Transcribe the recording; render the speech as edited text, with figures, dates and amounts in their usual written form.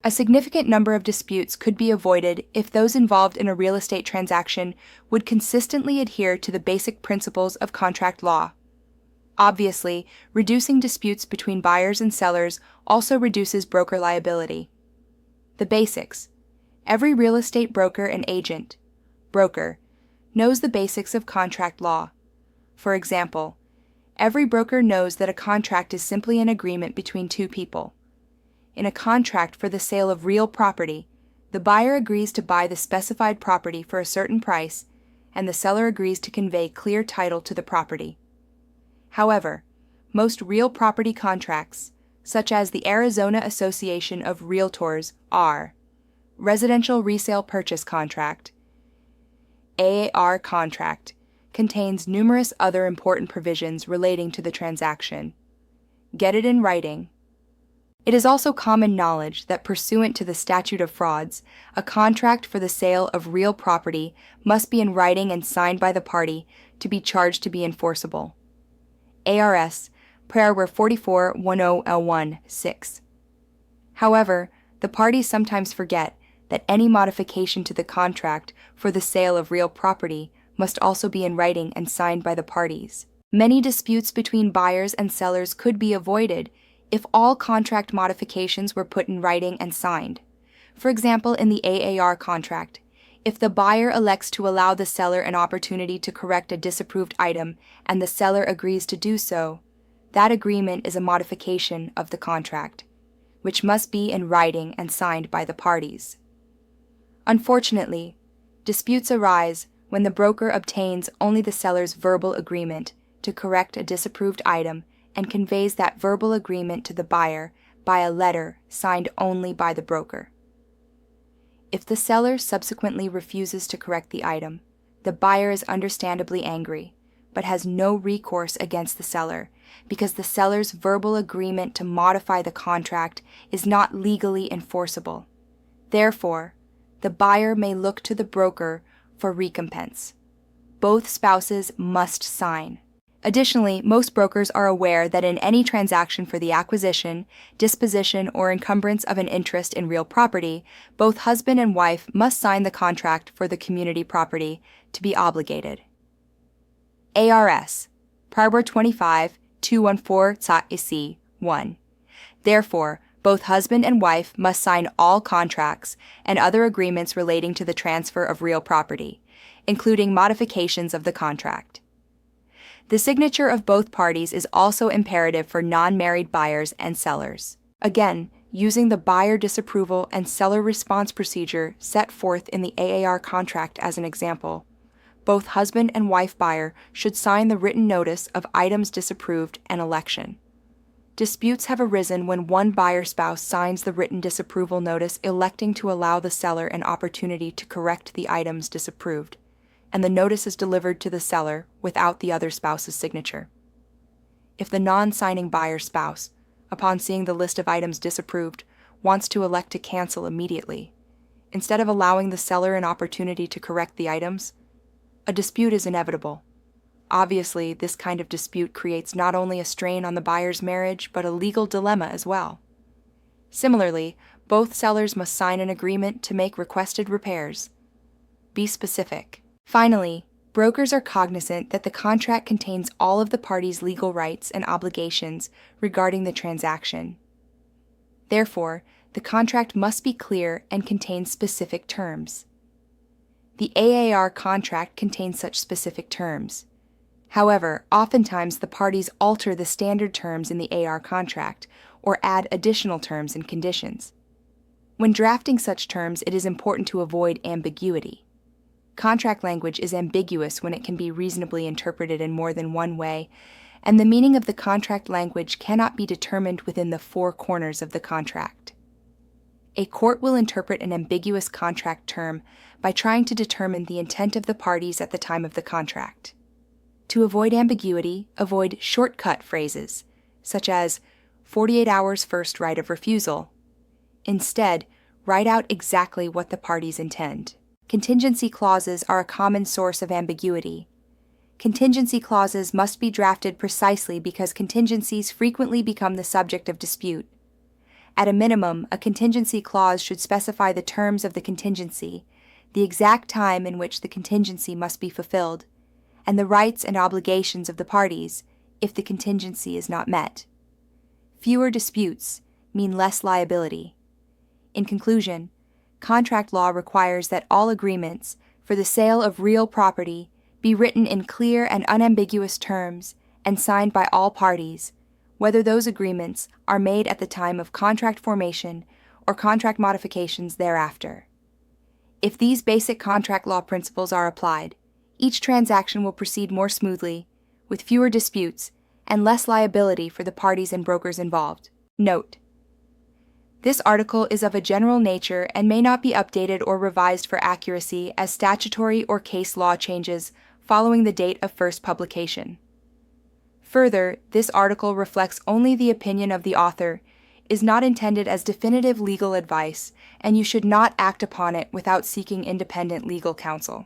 A significant number of disputes could be avoided if those involved in a real estate transaction would consistently adhere to the basic principles of contract law. Obviously, reducing disputes between buyers and sellers also reduces broker liability. The basics. Every real estate broker and agent, broker, knows the basics of contract law. For example, every broker knows that a contract is simply an agreement between two people. In a contract for the sale of real property, the buyer agrees to buy the specified property for a certain price, and the seller agrees to convey clear title to the property. However, most real property contracts, such as the Arizona Association of Realtors (AR), Residential Resale Purchase Contract, AAR contract, contains numerous other important provisions relating to the transaction. Get it in writing. It is also common knowledge that pursuant to the Statute of Frauds, a contract for the sale of real property must be in writing and signed by the party to be charged to be enforceable. ARS, Prayer 4410L1-6. However, the parties sometimes forget that any modification to the contract for the sale of real property must also be in writing and signed by the parties. Many disputes between buyers and sellers could be avoided if all contract modifications were put in writing and signed. For example, in the AAR contract, if the buyer elects to allow the seller an opportunity to correct a disapproved item and the seller agrees to do so, that agreement is a modification of the contract, which must be in writing and signed by the parties. Unfortunately, disputes arise when the broker obtains only the seller's verbal agreement to correct a disapproved item and conveys that verbal agreement to the buyer by a letter signed only by the broker. If the seller subsequently refuses to correct the item, the buyer is understandably angry, but has no recourse against the seller because the seller's verbal agreement to modify the contract is not legally enforceable. Therefore, the buyer may look to the broker for recompense. Both spouses must sign. Additionally, most brokers are aware that in any transaction for the acquisition, disposition, or encumbrance of an interest in real property, both husband and wife must sign the contract for the community property to be obligated. ARS, Prayer 25-214 1. Therefore, both husband and wife must sign all contracts and other agreements relating to the transfer of real property, including modifications of the contract. The signature of both parties is also imperative for non-married buyers and sellers. Again, using the buyer disapproval and seller response procedure set forth in the AAR contract as an example, both husband and wife buyer should sign the written notice of items disapproved and election. Disputes have arisen when one buyer spouse signs the written disapproval notice electing to allow the seller an opportunity to correct the items disapproved, and the notice is delivered to the seller without the other spouse's signature. If the non-signing buyer spouse, upon seeing the list of items disapproved, wants to elect to cancel immediately, instead of allowing the seller an opportunity to correct the items, a dispute is inevitable. Obviously, this kind of dispute creates not only a strain on the buyer's marriage, but a legal dilemma as well. Similarly, both sellers must sign an agreement to make requested repairs. Be specific. Finally, brokers are cognizant that the contract contains all of the parties' legal rights and obligations regarding the transaction. Therefore, the contract must be clear and contain specific terms. The AAR contract contains such specific terms. However, oftentimes the parties alter the standard terms in the AR contract or add additional terms and conditions. When drafting such terms, it is important to avoid ambiguity. Contract language is ambiguous when it can be reasonably interpreted in more than one way, and the meaning of the contract language cannot be determined within the four corners of the contract. A court will interpret an ambiguous contract term by trying to determine the intent of the parties at the time of the contract. To avoid ambiguity, avoid shortcut phrases, such as 48 hours first right of refusal. Instead, write out exactly what the parties intend. Contingency clauses are a common source of ambiguity. Contingency clauses must be drafted precisely because contingencies frequently become the subject of dispute. At a minimum, a contingency clause should specify the terms of the contingency, the exact time in which the contingency must be fulfilled, and the rights and obligations of the parties if the contingency is not met. Fewer disputes mean less liability. In conclusion, contract law requires that all agreements for the sale of real property be written in clear and unambiguous terms and signed by all parties, whether those agreements are made at the time of contract formation or contract modifications thereafter. If these basic contract law principles are applied, each transaction will proceed more smoothly, with fewer disputes and less liability for the parties and brokers involved. Note: this article is of a general nature and may not be updated or revised for accuracy as statutory or case law changes following the date of first publication. Further, this article reflects only the opinion of the author, is not intended as definitive legal advice, and you should not act upon it without seeking independent legal counsel.